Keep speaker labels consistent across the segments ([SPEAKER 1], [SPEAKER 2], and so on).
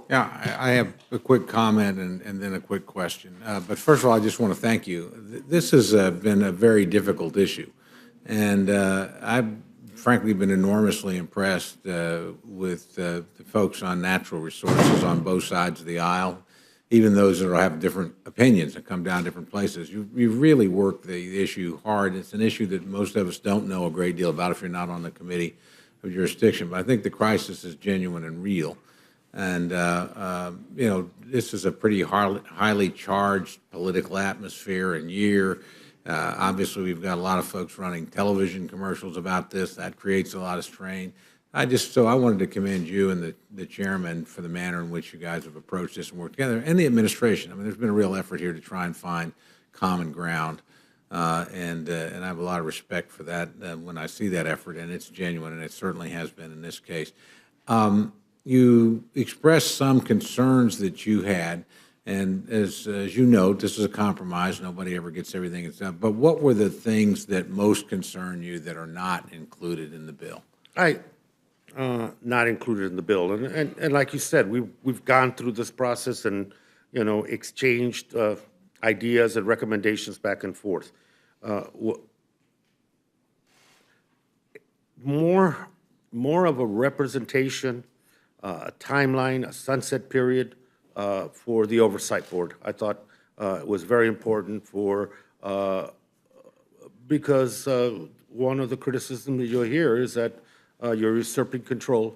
[SPEAKER 1] Yeah, I have a quick comment and then a quick question. But first of all, I just want to thank you. This has been a very difficult issue. And I've frankly been enormously impressed with the folks on natural resources on both sides of the aisle, even those that have different opinions that come down different places. You really worked the issue hard. It's an issue that most of us don't know a great deal about if you're not on the committee of jurisdiction. But I think the crisis is genuine and real. And, this is a pretty highly charged political atmosphere and year. Obviously, we've got a lot of folks running television commercials about this. That creates a lot of strain. I wanted to commend you and the chairman for the manner in which you guys have approached this and worked together, and the administration. I mean, there's been a real effort here to try and find common ground. And I have a lot of respect for that when I see that effort, and it's genuine, and it certainly has been in this case. You expressed some concerns that you had, and as you note, this is a compromise. Nobody ever gets everything it's done. But what were the things that most concern you that are not included in the bill?
[SPEAKER 2] Not included in the bill, and like you said, we've gone through this process and exchanged ideas and recommendations back and forth. More of a representation. A timeline, a sunset period for the Oversight Board. I thought it was very important because one of the criticisms that you'll hear is that you're usurping control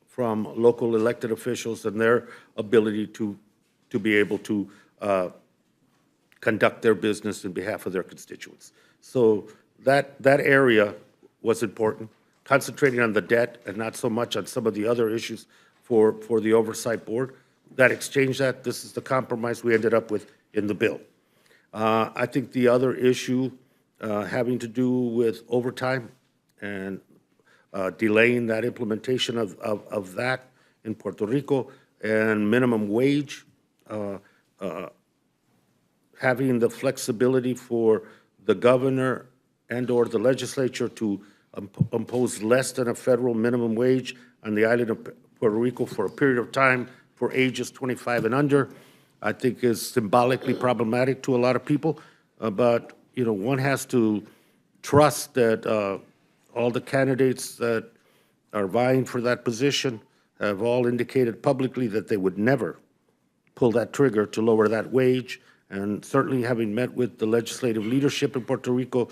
[SPEAKER 2] from local elected officials and their ability to be able to conduct their business in behalf of their constituents. So that area was important, concentrating on the debt and not so much on some of the other issues for the Oversight Board. That exchange, this is the compromise we ended up with in the bill. I think the other issue having to do with overtime and delaying that implementation of that in Puerto Rico and minimum wage, having the flexibility for the governor and or the legislature to impose less than a federal minimum wage on the island of Puerto Rico for a period of time for ages 25 and under, I think is symbolically problematic to a lot of people. But one has to trust that all the candidates that are vying for that position have all indicated publicly that they would never pull that trigger to lower that wage. And certainly having met with the legislative leadership in Puerto Rico,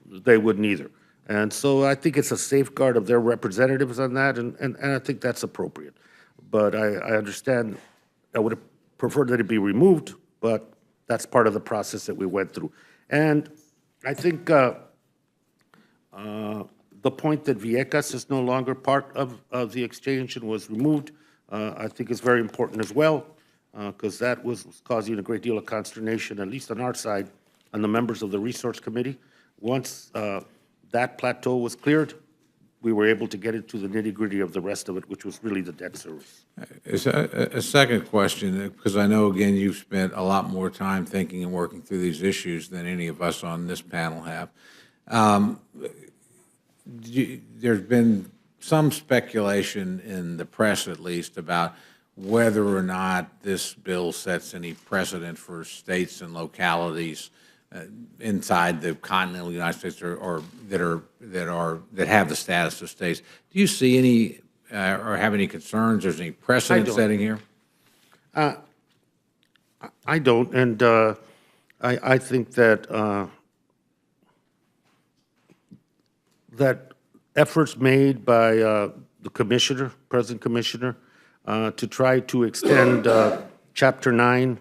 [SPEAKER 2] they wouldn't either. And so I think it's a safeguard of their representatives on that, and I think that's appropriate. But I understand, I would have preferred that it be removed, but that's part of the process that we went through. And I think the point that Vieques is no longer part of the exchange and was removed, I think is very important as well, because that was causing a great deal of consternation, at least on our side, on the members of the Resource Committee. Once that plateau was cleared, we were able to get into the nitty-gritty of the rest of it, which was really the debt service.
[SPEAKER 1] A second question, because I know, again, you've spent a lot more time thinking and working through these issues than any of us on this panel have. There's been some speculation in the press, at least, about whether or not this bill sets any precedent for states and localities inside the continental United States or that have the status of states. Do you see any or have any concerns? There's any precedent setting here?
[SPEAKER 2] I don't, and I think that that efforts made by the commissioner, present commissioner, to try to extend Chapter 9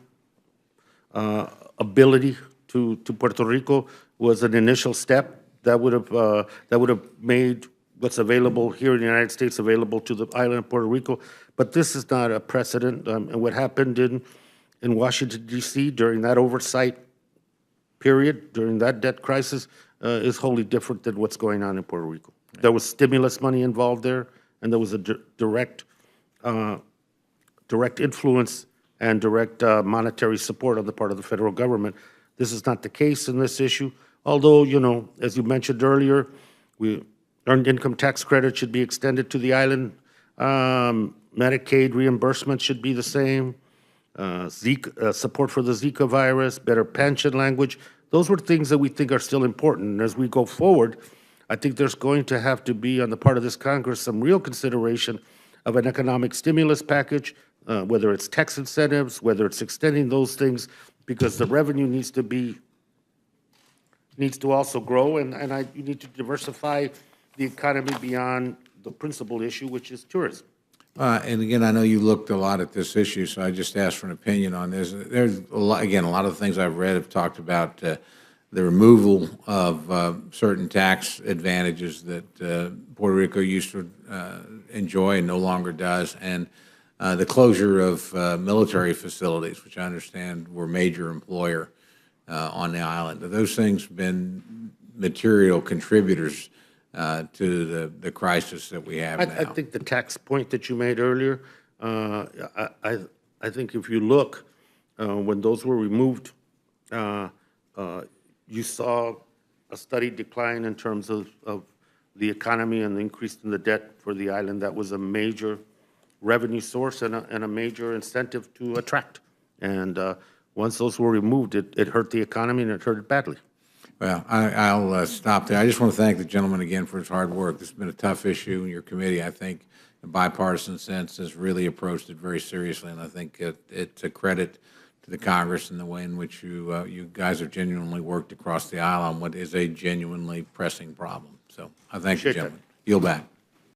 [SPEAKER 2] ability to Puerto Rico was an initial step that would have made what's available here in the United States available to the island of Puerto Rico. But this is not a precedent. And what happened in Washington, D.C. during that oversight period, during that debt crisis, is wholly different than what's going on in Puerto Rico. There was stimulus money involved there, and there was a direct influence and direct monetary support on the part of the federal government. This is not the case in this issue, although, as you mentioned earlier, earned income tax credit should be extended to the island. Medicaid reimbursement should be the same. Zika, support for the Zika virus, better pension language. Those were things that we think are still important. And as we go forward, I think there's going to have to be, on the part of this Congress, some real consideration of an economic stimulus package, whether it's tax incentives, whether it's extending those things, because the revenue needs to also grow, and you need to diversify the economy beyond the principal issue, which is tourism.
[SPEAKER 1] And again, I know you looked a lot at this issue, so I just asked for an opinion on this. There's a lot of the things I've read have talked about the removal of certain tax advantages that Puerto Rico used to enjoy and no longer does, and the closure of military facilities, which I understand were a major employer on the island. Have those things been material contributors to the crisis that we have now?
[SPEAKER 2] I think the tax point that you made earlier, I think if you look, when those were removed, you saw a steady decline in terms of the economy and the increase in the debt for the island. That was a major revenue source and a major incentive to attract. And once those were removed, it hurt the economy and it hurt it badly.
[SPEAKER 1] Well, I'll stop there. I just want to thank the gentleman again for his hard work. This has been a tough issue, and your committee, I think, in bipartisan sense, has really approached it very seriously, and I think it's a credit to the Congress and the way in which you guys have genuinely worked across the aisle on what is a genuinely pressing problem. So I thank you, gentlemen. Yield back.